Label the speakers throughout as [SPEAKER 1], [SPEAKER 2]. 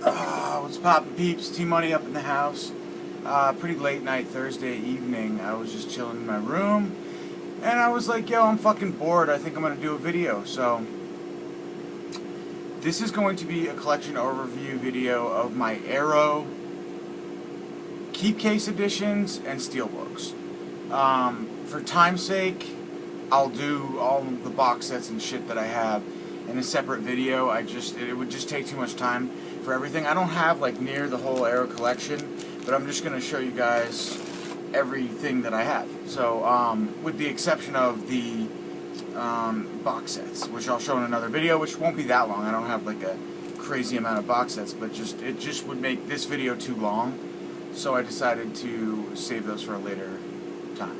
[SPEAKER 1] What's poppin', peeps? T-Money up in the house. Pretty late night Thursday evening. I was just chilling in my room, and I was like, yo, I'm fucking bored. I think I'm gonna do a video. So, this is going to be a collection overview video of my Arrow Keep-case editions and Steelbooks. For time's sake, I'll do all the box sets and shit that I have in a separate video. It would just take too much time for everything. I don't have like near the whole Arrow collection, but I'm just gonna show you guys everything that I have. So with the exception of the box sets, which I'll show in another video, which won't be that long. I don't have like a crazy amount of box sets, but it just would make this video too long, so I decided to save those for a later time.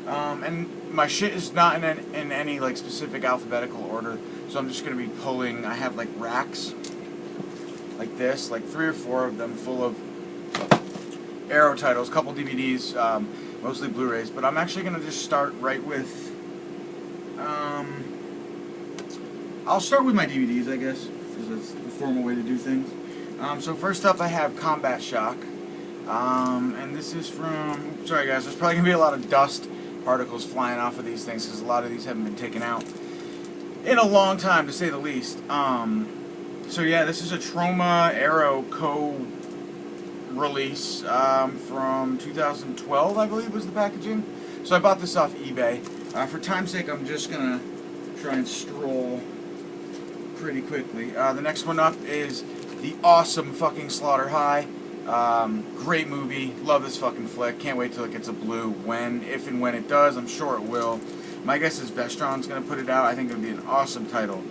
[SPEAKER 1] And my shit is not in any like specific alphabetical order, so I'm just gonna be pulling. I have like racks like this, like 3 or 4 of them full of Arrow titles, couple DVDs, mostly Blu-rays, but I'm actually gonna just start right with I'll start with my DVDs, I guess, because that's the formal way to do things. So first up I have Combat Shock, and this is from, sorry guys, there's probably gonna be a lot of dust particles flying off of these things because a lot of these haven't been taken out in a long time, to say the least. So yeah, this is a Troma Arrow co-release from 2012, I believe was the packaging. So I bought this off eBay. For time's sake, I'm just gonna try and stroll pretty quickly. The next one up is the awesome fucking Slaughter High. Great movie. Love this fucking flick. Can't wait till it gets a blue. If and when it does, I'm sure it will. My guess is Vestron's gonna put it out. I think it would be an awesome title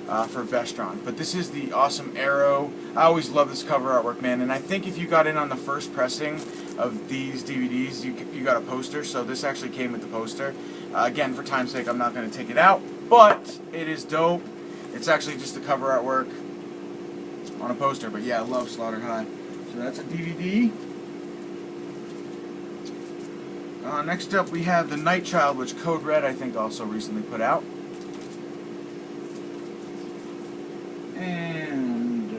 [SPEAKER 1] for Vestron. But this is the awesome Arrow. I always love this cover artwork, man. And I think if you got in on the first pressing of these DVDs, you got a poster. So this actually came with the poster. Again, for time's sake, I'm not going to take it out, but it is dope. It's actually just the cover artwork on a poster. But yeah, I love Slaughter High. So that's a DVD. Next up, we have The Night Child, which Code Red, I think, also recently put out. And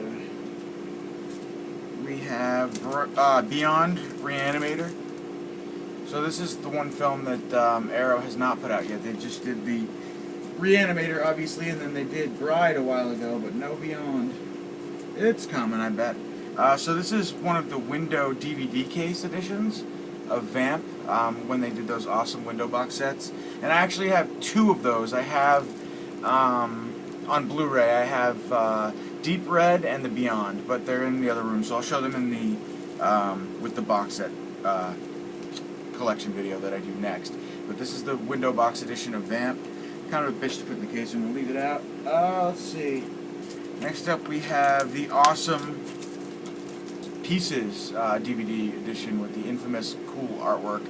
[SPEAKER 1] we have Beyond Reanimator. So this is the one film that Arrow has not put out yet. They just did the Reanimator, obviously, and then they did Bride a while ago, but no Beyond. It's coming, I bet. So this is one of the window DVD case editions of Vamp, when they did those awesome window box sets. And I actually have 2 of those. I have, on Blu-ray, I have Deep Red and the Beyond, but they're in the other room, so I'll show them in the, with the box set collection video that I do next. But this is the window box edition of Vamp. Kind of a bitch to put in the case, and we'll leave it out. Let's see. Next up we have the awesome Pieces DVD edition with the infamous cool artwork.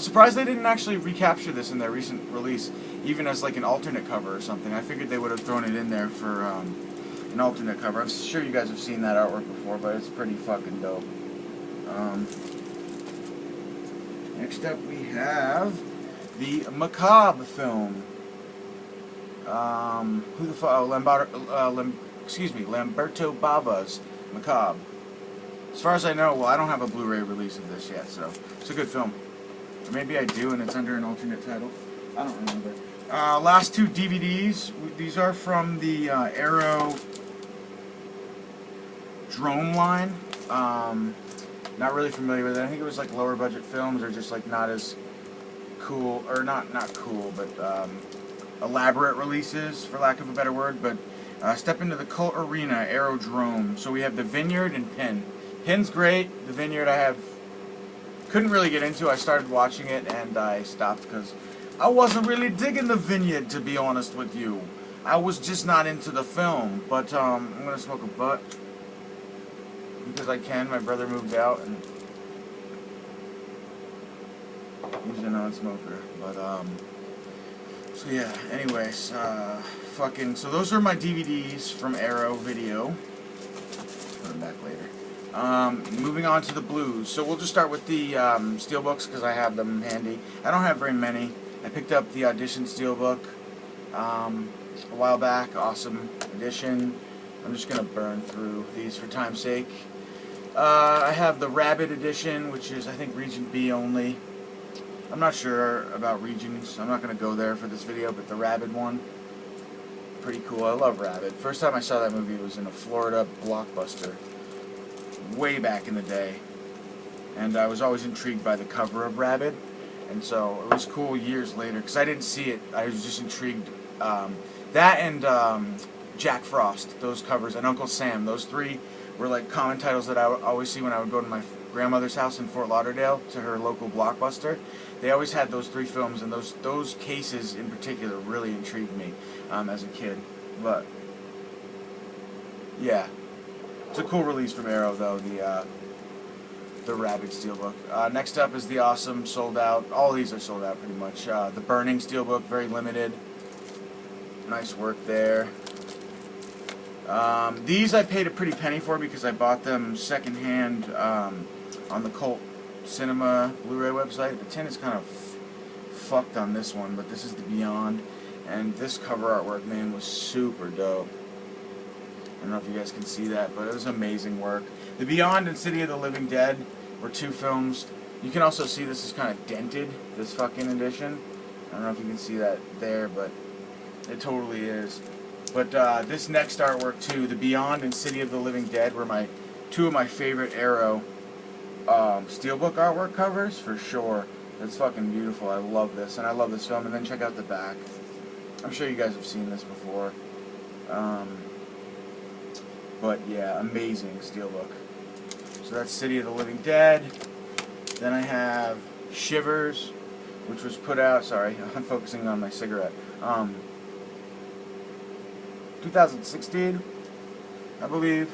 [SPEAKER 1] Surprised they didn't actually recapture this in their recent release, even as like an alternate cover or something. I figured they would have thrown it in there for an alternate cover. I'm sure you guys have seen that artwork before, but it's pretty fucking dope. Next up we have the Macabre film. Who the fuck? Lamberto Bava's Macabre. As far as I know, well, I don't have a Blu-ray release of this yet, so it's a good film. Or maybe I do, and it's under an alternate title. I don't remember. Last 2 DVDs. These are from the Arrow Drone line. Not really familiar with it. I think it was like lower budget films, or just like not as cool, or not cool, but elaborate releases, for lack of a better word. But step into the cult arena, Aerodrome. So we have the Vineyard and Pin. Pin's great. The Vineyard couldn't really get into. I started watching it and I stopped because I wasn't really digging the Vineyard, to be honest with you. I was just not into the film. But I'm gonna smoke a butt because I can. My brother moved out and he's a non-smoker. But so yeah. Anyways, so those are my DVDs from Arrow Video. Put them back later. Moving on to the blues. So we'll just start with the steelbooks because I have them handy. I don't have very many. I picked up the Audition steelbook a while back. Awesome edition. I'm just going to burn through these for time's sake. I have the Rabbit edition, which is, I think, Region B only. I'm not sure about regions. I'm not going to go there for this video, but the Rabbit one, pretty cool. I love Rabbit. First time I saw that movie was in a Florida Blockbuster way back in the day. And I was always intrigued by the cover of Rabbit. And so it was cool years later, because I didn't see it. I was just intrigued. That and Jack Frost, those covers, and Uncle Sam, those three were like common titles that I would always see when I would go to my grandmother's house in Fort Lauderdale, to her local Blockbuster. They always had those three films, and those cases in particular really intrigued me as a kid. But yeah, it's a cool release from Arrow, though, the Rabbit Steelbook. Next up is the awesome, sold out. All these are sold out pretty much. The Burning Steelbook, very limited. Nice work there. These I paid a pretty penny for because I bought them secondhand on the Cult Cinema Blu-ray website. The tin is kind of fucked on this one, but this is the Beyond. And this cover artwork, man, was super dope. I don't know if you guys can see that, but it was amazing work. The Beyond and City of the Living Dead were two films. You can also see this is kind of dented, this fucking edition. I don't know if you can see that there, but it totally is. But this next artwork too, the Beyond and City of the Living Dead, were two of my favorite Arrow Steelbook artwork covers, for sure. It's fucking beautiful. I love this, and I love this film. And then check out the back. I'm sure you guys have seen this before. But yeah, amazing Steelbook. So that's City of the Living Dead. Then I have Shivers, which was put out, sorry, I'm focusing on my cigarette, 2016, I believe.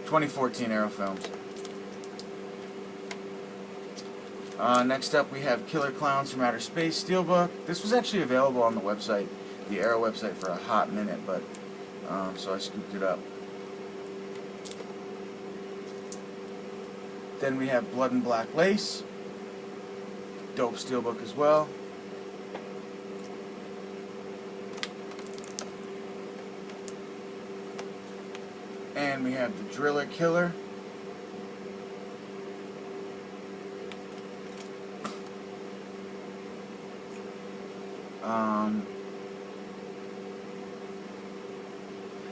[SPEAKER 1] 2014 Arrow films. Next up we have Killer Clowns from Outer Space Steelbook. This was actually available on the website, the Arrow website, for a hot minute, but so I scooped it up. Then we have Blood and Black Lace, dope Steelbook as well. And we have the Driller Killer.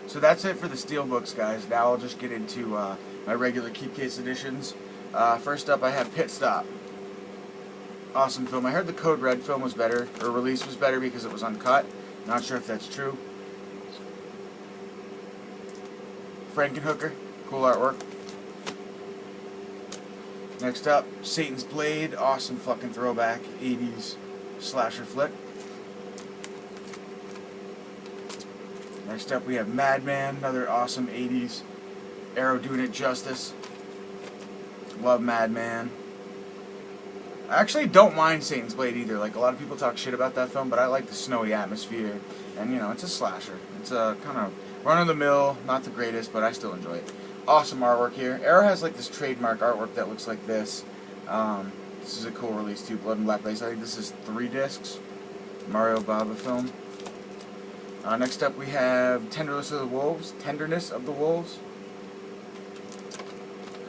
[SPEAKER 1] So that's it for the Steelbooks, guys. Now I'll just get into my regular Keep-case editions. First up, I have Pit Stop. Awesome film. I heard the Code Red film was better, or release was better, because it was uncut. Not sure if that's true. Frankenhooker, cool artwork. Next up, Satan's Blade, awesome fucking throwback 80s slasher flick. Next up we have Madman, another awesome 80s Arrow doing it justice. Love Madman. I actually don't mind Satan's Blade either. Like, a lot of people talk shit about that film, but I like the snowy atmosphere. And, you know, it's a slasher. It's a kind of run-of-the-mill, not the greatest, but I still enjoy it. Awesome artwork here. Arrow has like this trademark artwork that looks like this. This is a cool release too, Blood and Black Lace. I think this is 3 discs. Mario Bava film. Next up we have Tenderness of the Wolves.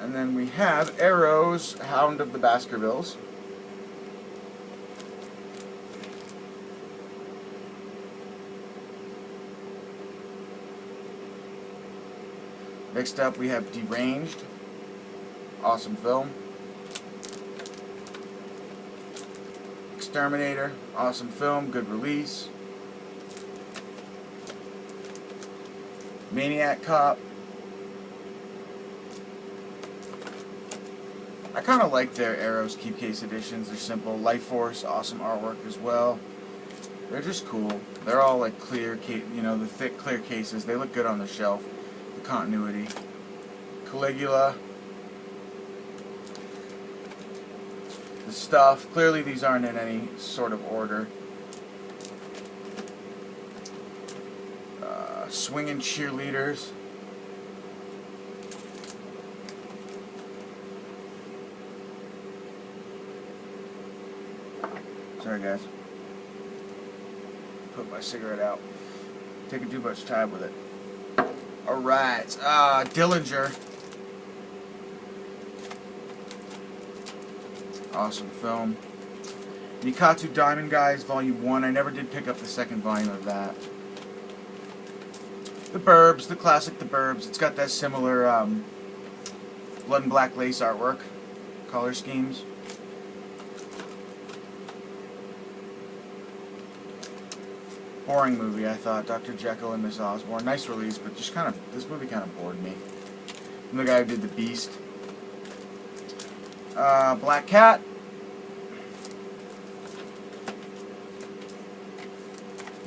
[SPEAKER 1] And then we have Arrow's Hound of the Baskervilles. Next up we have Deranged. Awesome film. Exterminator. Awesome film. Good release. Maniac Cop. I kind of like their Arrow's Keep-case editions. They're simple. Life Force, awesome artwork as well. They're just cool. They're all like clear, you know, the thick, clear cases. They look good on the shelf. The continuity. Caligula. The Stuff. Clearly these aren't in any sort of order. Swinging Cheerleaders. Sorry guys. put my cigarette out. Taking too much time with it. Alright, Dillinger. Awesome film. Nikatu Diamond Guys, Volume 1. I never did pick up the second volume of that. The Burbs, the classic The Burbs. It's got that similar blood and black lace artwork, color schemes. Boring movie, I thought. Dr. Jekyll and Miss Osborne. Nice release, but just kind of, this movie kind of bored me. From the guy who did The Beast. Black Cat.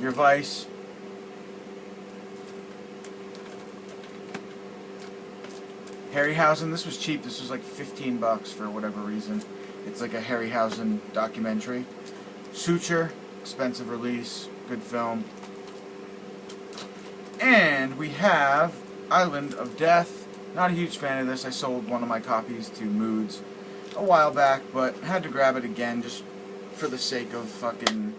[SPEAKER 1] Your Vice. Harryhausen. This was cheap. This was like 15 bucks for whatever reason. It's like a Harryhausen documentary. Suture. Expensive release. Good film. And we have Island of Death. Not a huge fan of this. I sold one of my copies to Moods a while back, but had to grab it again just for the sake of fucking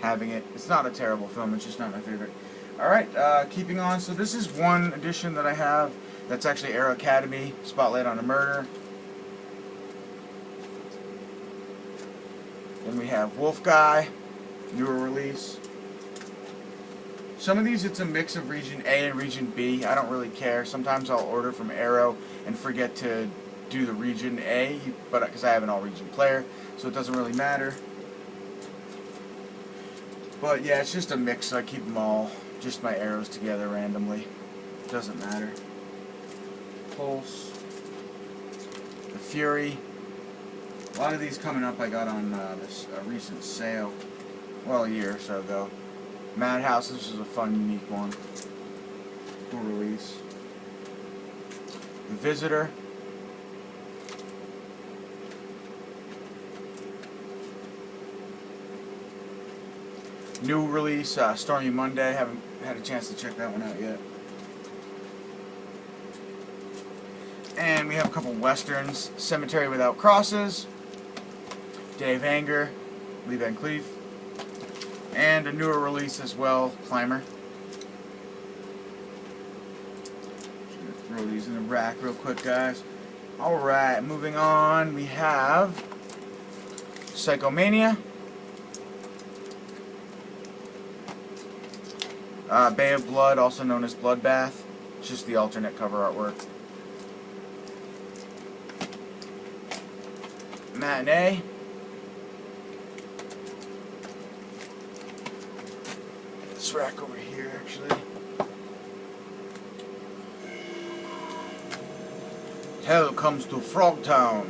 [SPEAKER 1] having it. It's not a terrible film. It's just not my favorite. Alright, keeping on. So this is one edition that I have. That's actually Arrow Academy, Spotlight on a Murder. Then we have Wolf Guy, newer release. Some of these, it's a mix of Region A and Region B. I don't really care. Sometimes I'll order from Arrow and forget to do the Region A, but because I have an all-region player, so it doesn't really matter. But yeah, it's just a mix. So I keep them all, just my arrows together randomly. Doesn't matter. Pulse. The Fury. A lot of these coming up I got on this recent sale. Well, a year or so ago. Madhouse, this is a fun, unique one. Cool release. The Visitor. New release, Stormy Monday. Haven't had a chance to check that one out yet. And we have a couple westerns. Cemetery Without Crosses. Day of Anger. Lee Van Cleef. And a newer release as well, Climber. Just gonna throw these in the rack real quick, guys. Alright, moving on, we have Psychomania. Bay of Blood, also known as Bloodbath. It's just the alternate cover artwork. Matinee. This rack over here, actually. Hell Comes to Frogtown.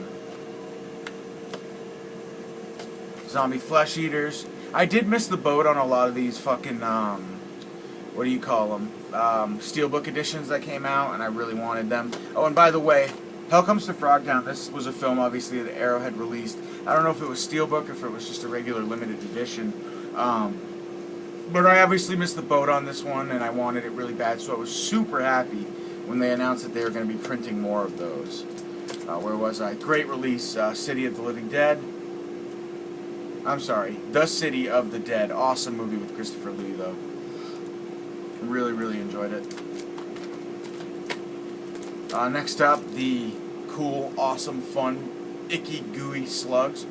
[SPEAKER 1] Zombie Flesh Eaters. I did miss the boat on a lot of these fucking, what do you call them? Steelbook editions that came out, and I really wanted them. Oh, and by the way, Hell Comes to Frogtown, this was a film, obviously, that Arrow had released. I don't know if it was Steelbook or if it was just a regular limited edition. But I obviously missed the boat on this one, and I wanted it really bad, so I was super happy when they announced that they were going to be printing more of those. Where was I? Great release, City of the Living Dead. I'm sorry, The City of the Dead. Awesome movie with Christopher Lee, though. Really, really enjoyed it. Next up, the cool, awesome, fun, icky, gooey slugs.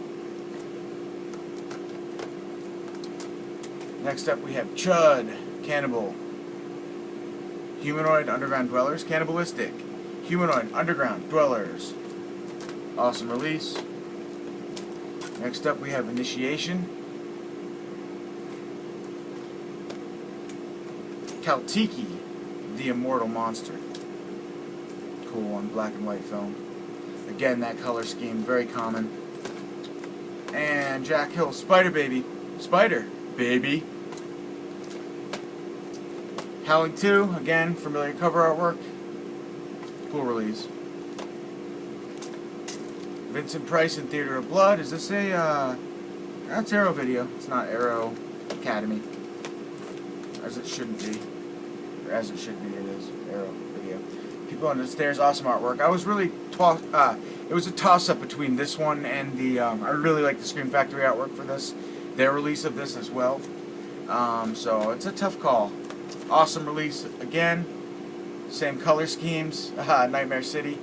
[SPEAKER 1] Next up, we have Chud, Cannibal. Humanoid Underground Dwellers. Cannibalistic. Humanoid Underground Dwellers. Awesome release. Next up, we have Initiation. Kaltiki, the Immortal Monster. Cool one, black and white film. Again, that color scheme, very common. And Jack Hill, Spider Baby. Spider Baby. Howling 2, again, familiar cover artwork. Cool release. Vincent Price in Theater of Blood. Is this a, that's Arrow Video. It's not Arrow Academy. As it shouldn't be. Or as it should be, it is Arrow Video. People on the Stairs, awesome artwork. I was really, it was a toss-up between this one and the, I really like the Scream Factory artwork for this. Their release of this as well. So it's a tough call. Awesome release again. Same color schemes. Nightmare City.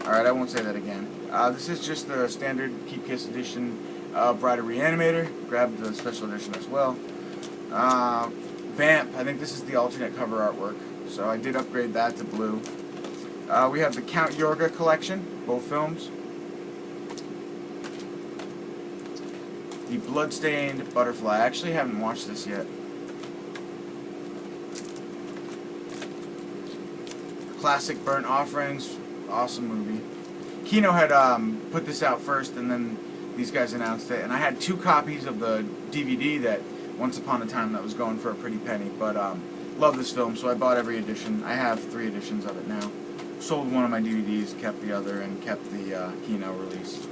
[SPEAKER 1] Alright, I won't say that again. This is just the standard Keep-case edition of Bride of Reanimator. Grabbed the special edition as well. Vamp. I think this is the alternate cover artwork. So I did upgrade that to blue. We have the Count Yorga collection. Both films. The Bloodstained Butterfly. I actually haven't watched this yet. Classic Burnt Offerings. Awesome movie. Kino had put this out first, and then these guys announced it. And I had 2 copies of the DVD that once upon a time that was going for a pretty penny. But love this film, so I bought every edition. I have 3 editions of it now. Sold one of my DVDs, kept the other, and kept the Kino release.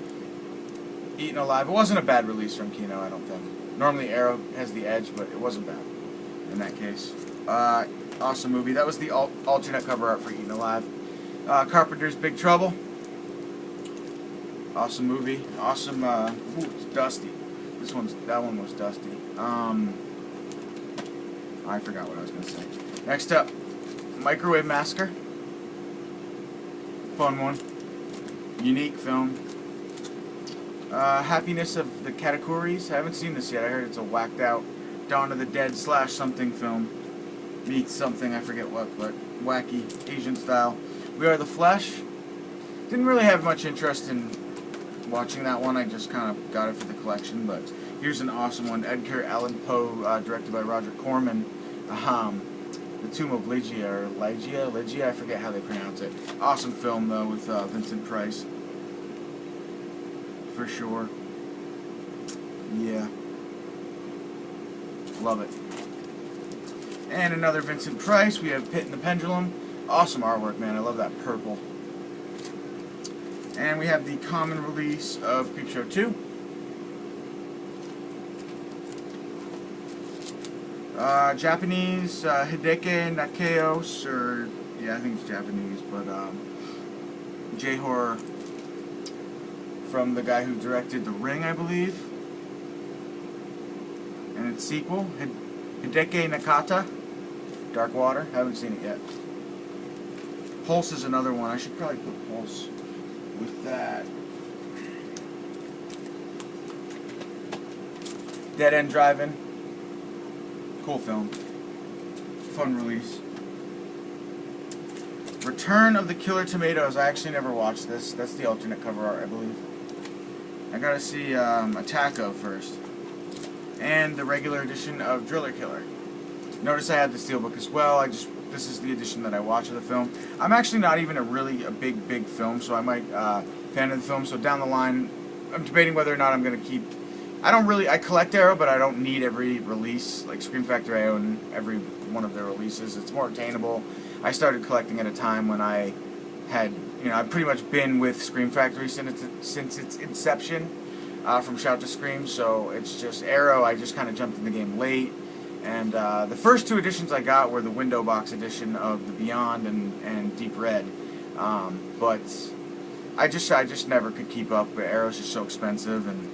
[SPEAKER 1] Eaten Alive. It wasn't a bad release from Kino, I don't think. Normally Arrow has the edge, but it wasn't bad in that case. Awesome movie. That was the alternate cover art for Eaten Alive. Carpenter's Big Trouble. Awesome movie. Awesome. Ooh, it's dusty. That one was dusty. I forgot what I was gonna say. Next up, Microwave Massacre. Fun one. Unique film. Happiness of the Katakuris. I haven't seen this yet. I heard it's a whacked out Dawn of the Dead / something film. Meets something, I forget what, but wacky Asian style. We Are the Flesh. Didn't really have much interest in watching that one. I just kind of got it for the collection, but here's an awesome one. Edgar Allan Poe, directed by Roger Corman. The Tomb of Ligia, or Ligia, I forget how they pronounce it. Awesome film, though, with Vincent Price. For sure. Yeah. Love it. And another Vincent Price. We have Pit and the Pendulum. Awesome artwork, man. I love that purple. And we have the common release of Creepshow 2. Japanese, Hideki Nakeos, or, yeah, I think it's Japanese, but, J-horror from the guy who directed The Ring, I believe. And its sequel, Hideki Nakata, Dark Water. Haven't seen it yet. Pulse is another one. I should probably put Pulse with that. Dead End Drive-In. Cool film. Fun release. Return of the Killer Tomatoes. I actually never watched this. That's the alternate cover art, I believe. I gotta see Attacko first. And the regular edition of Driller Killer. Notice I had the Steelbook as well. This is the edition that I watch of the film. I'm actually not even a big film, so I might fan of the film. So down the line, I'm debating whether or not I'm gonna keep. I collect Arrow, but I don't need every release. Like Scream Factory, I own every one of their releases. It's more attainable. I started collecting at a time when I had, I've pretty much been with Scream Factory since its inception, from Shout to Scream. So it's just Arrow. I just kind of jumped in the game late, and the first 2 editions I got were the window box edition of the Beyond and Deep Red. But I just never could keep up. Arrow's just so expensive, and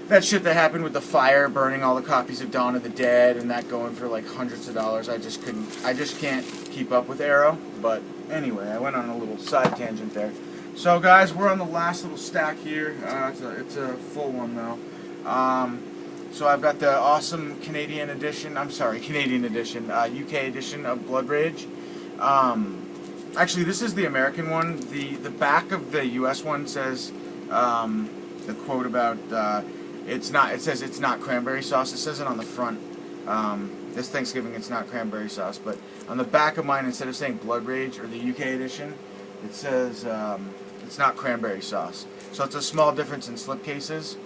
[SPEAKER 1] that shit that happened with the fire burning all the copies of Dawn of the Dead and that going for like hundreds of dollars, I just can't keep up with Arrow. But anyway, I went on a little side tangent there. So guys, we're on the last little stack here. It's a full one though. So I've got the awesome Canadian edition, UK edition of Blood Rage. Actually, this is the American one. The back of the US one says the quote about it says it's not cranberry sauce. It says it on the front. This Thanksgiving it's not cranberry sauce, but on the back of mine, instead of saying Blood Rage or the UK edition, it says it's not cranberry sauce. So it's a small difference in slipcases.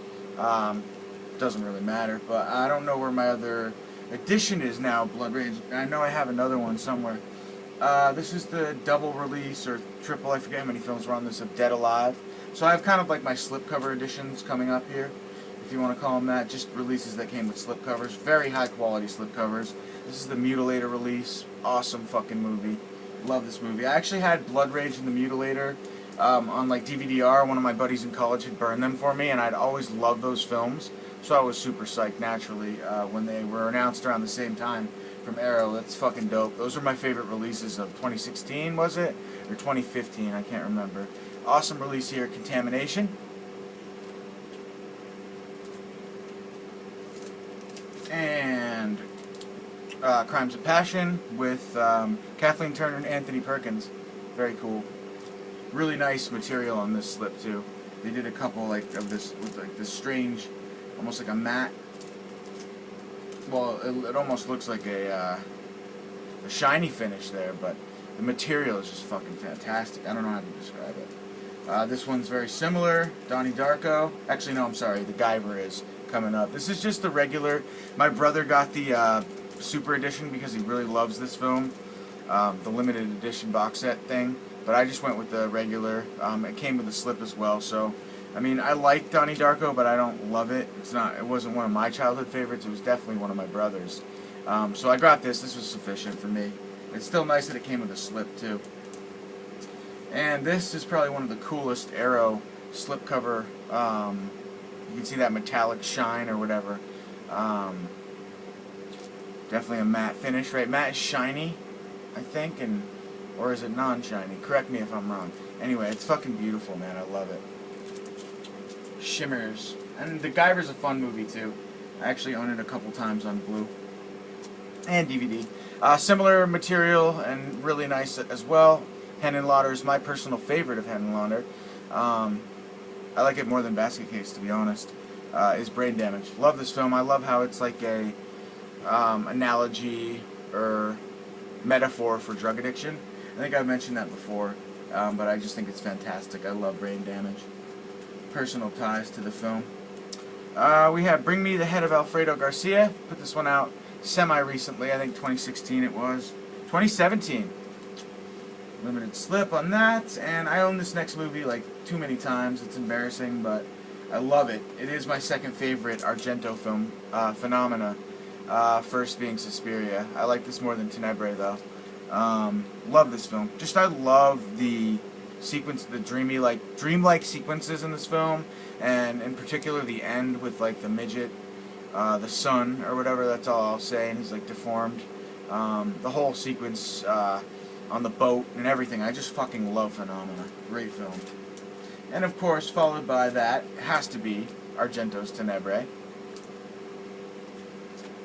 [SPEAKER 1] Doesn't really matter, but I don't know where my other edition is now, Blood Rage. I know I have another one somewhere. This is the double release, or triple, I forget how many films were on this, of Dead Alive. So I have kind of like my slipcover editions coming up here, if you want to call them that. Just releases that came with slipcovers. Very high quality slipcovers. This is the Mutilator release. Awesome fucking movie. Love this movie. I actually had Blood Rage and the Mutilator on like DVD-R. One of my buddies in college had burned them for me, and I'd always loved those films. So I was super psyched naturally when they were announced around the same time from Arrow. That's fucking dope. Those are my favorite releases of 2016, was it? Or 2015, I can't remember. Awesome release here, Contamination. And Crimes of Passion with Kathleen Turner and Anthony Perkins. Very cool. Really nice material on this slip too. They did a couple like of this with like this strange, almost like a matte. Well, it almost looks like a shiny finish there, but the material is just fucking fantastic. I don't know how to describe it. This one's very similar. Donnie Darko. Actually, no, I'm sorry. The Guyver is coming up. This is just the regular. My brother got the Super Edition because he really loves this film, the limited edition box set thing. But I just went with the regular. It came with a slip as well. So, I mean, I like Donnie Darko, but I don't love it. It wasn't one of my childhood favorites. It was definitely one of my brother's. So I got this. This was sufficient for me. It's still nice that it came with a slip too. And this is probably one of the coolest Arrow slipcover. You can see that metallic shine or whatever. Definitely a matte finish, right? Matte is shiny, I think, or is it non-shiny? Correct me if I'm wrong. Anyway, it's fucking beautiful, man. I love it. Shimmers. And The Guyver's a fun movie, too. I actually own it a couple times on Blu and DVD. Similar material and really nice as well. Henenlotter is my personal favorite of Henenlotter. I like it more than Basket Case, to be honest. Is Brain Damage. Love this film. I love how it's like a analogy or metaphor for drug addiction. I think I've mentioned that before, but I just think it's fantastic. I love Brain Damage. Personal ties to the film. We have Bring Me the Head of Alfredo Garcia. Put this one out semi-recently. I think 2016 it was. 2017. Limited slip on that. And I own this next movie like too many times. It's embarrassing, but I love it. It is my second favorite Argento film, Phenomena. First being Suspiria. I like this more than Tenebrae, though. Love this film. Just I love the sequence, the dreamlike sequences in this film, and in particular the end with like the midget, the son or whatever. That's all I'll say. And he's like deformed. The whole sequence on the boat and everything. I just fucking love Phenomena. Great film. And of course, followed by that, has to be Argento's Tenebrae.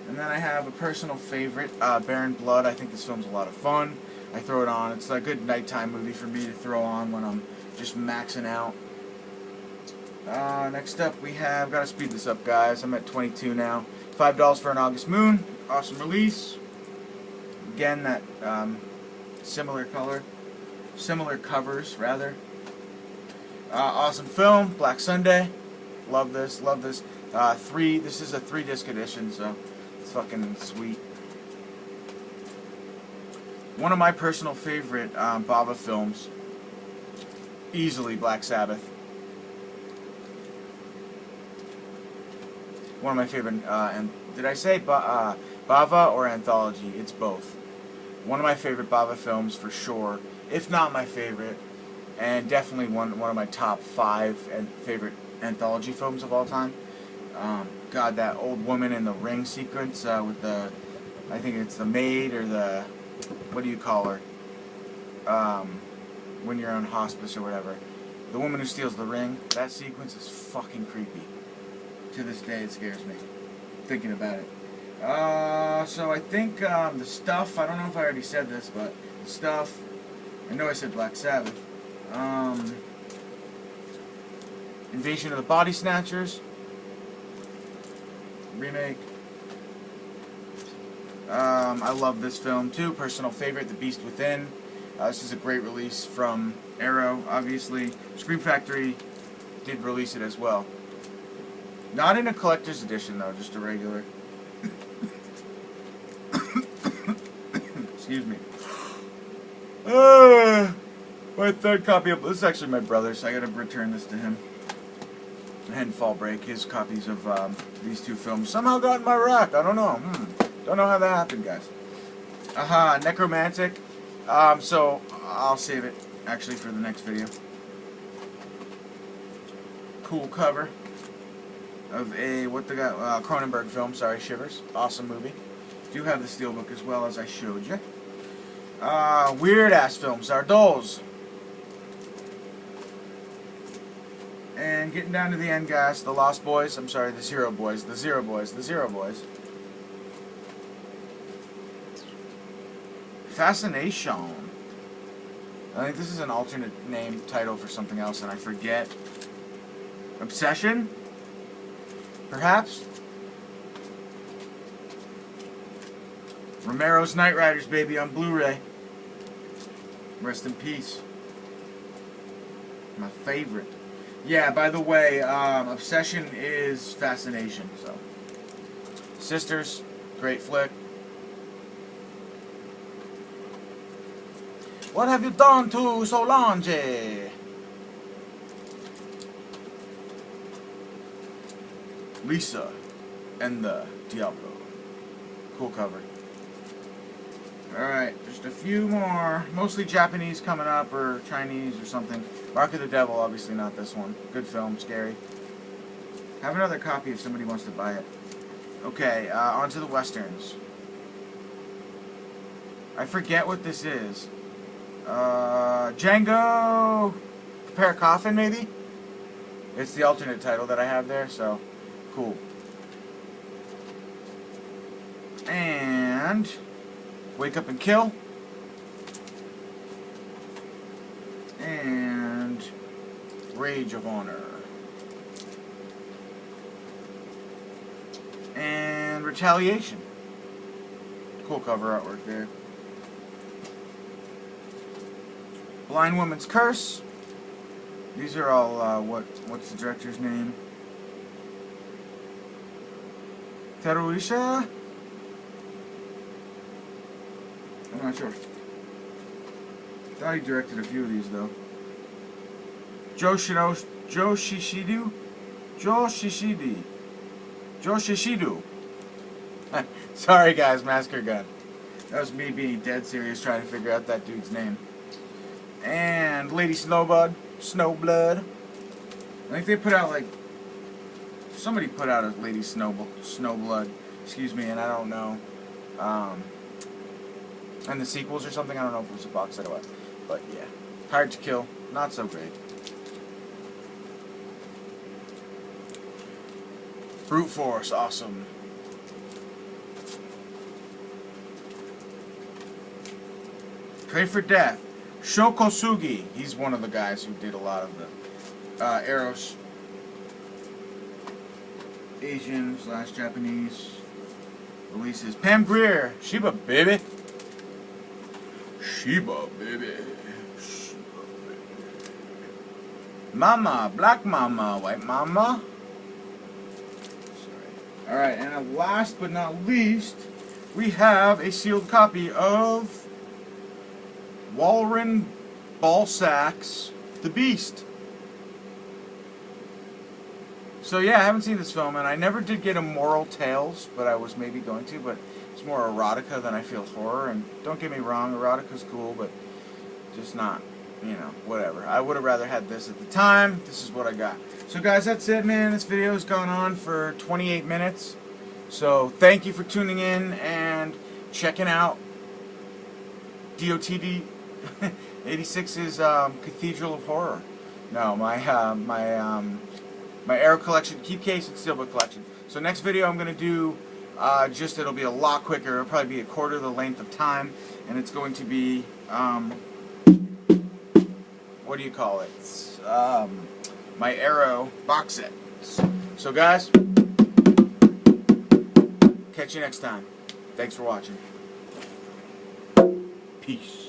[SPEAKER 1] And then I have a personal favorite, Barren Blood. I think this film's a lot of fun. I throw it on. It's a good nighttime movie for me to throw on when I'm just maxing out. Next up we have, gotta speed this up guys, I'm at 22 now. $5 for an August Moon. Awesome release. Again, that similar color. Similar covers, rather. Awesome film, Black Sunday. Love this, love this. This is a 3-disc edition, so it's fucking sweet. One of my personal favorite Bava films, easily Black Sabbath. One of my favorite, and did I say Bava or Anthology? It's both. One of my favorite Bava films for sure, if not my favorite, and definitely one of my top 5 and favorite anthology films of all time. God, that old woman in the ring sequence with the, I think it's the maid or the, what do you call her? When you're on hospice or whatever. The woman who steals the ring, that sequence is fucking creepy. To this day it scares me, thinking about it. So I think the stuff, I don't know if I already said this, but the stuff, I know I said Black Sabbath. Invasion of the Body Snatchers remake. I love this film too. Personal favorite, The Beast Within. This is a great release from Arrow, obviously. Scream Factory did release it as well. Not in a collector's edition though, just a regular. Excuse me. My third copy of, this is actually my brother's, so I gotta return this to him. And Fall Break, his copies of these two films somehow got in my rack. I don't know. Don't know how that happened, guys. Necromantic. So I'll save it actually for the next video. Cool cover. of a, what the guy, Cronenberg film, sorry, Shivers. Awesome movie. Do have the Steelbook as well, as I showed you. Weird-ass films, Zardoz. And getting down to the end, guys, the Lost Boys, I'm sorry, the Zero Boys, the Zero Boys, the Zero Boys. Fascination. I think this is an alternate name title for something else, and I forget. Obsession? Perhaps? Romero's Knight Riders, baby, on Blu-ray. Rest in peace. My favorite. Yeah, by the way, Obsession is Fascination, so. Sisters, great flick. What have you done to Solange? Lisa and the Diablo. Cool cover. Alright, just a few more. Mostly Japanese coming up, or Chinese or something. Mark of the Devil, obviously not this one. Good film, scary. Have another copy if somebody wants to buy it. Okay, on to the Westerns. I forget what this is. Django! Prepare a Coffin, maybe? It's the alternate title that I have there, so cool. And Wake Up and Kill. And Rage of Honor. And Retaliation. Cool cover artwork there. Blind Woman's Curse. These are all, what's the director's name? Teruisha? I'm not sure. Thought he directed a few of these, though. Joe Shishidu? Sorry, guys, Massacre Gun. That was me being dead serious trying to figure out that dude's name. And Lady Snowblood. I think they put out, like, somebody put out a Lady Snowblood, excuse me, and I don't know, and the sequels or something. I don't know if it was a box set or what, but yeah. Hard to Kill, not so great. Brute Force, awesome. Pray for Death. Shokosugi, he's one of the guys who did a lot of the Eros Asian / Japanese releases. Pam Grier, Shiba baby. Shiba baby. Mama, black mama, white mama. Sorry. Alright, and last but not least, we have a sealed copy of Walren Balsac's The Beast. So yeah, I haven't seen this film, and I never did get Immoral Tales, but I was maybe going to, but it's more erotica than I feel horror, and don't get me wrong, erotica's cool, but just not, you know, whatever. I would have rather had this at the time. This is what I got. So guys, that's it, man. This video's gone on for 28 minutes. So thank you for tuning in and checking out DOTD 86's Cathedral of Horror. No, my Arrow collection, Keep-case, and Steelbook collection. So next video I'm going to do, it'll be a lot quicker. It'll probably be a quarter the length of time, and it's going to be, what do you call it? My Arrow box set. So guys, catch you next time. Thanks for watching. Peace.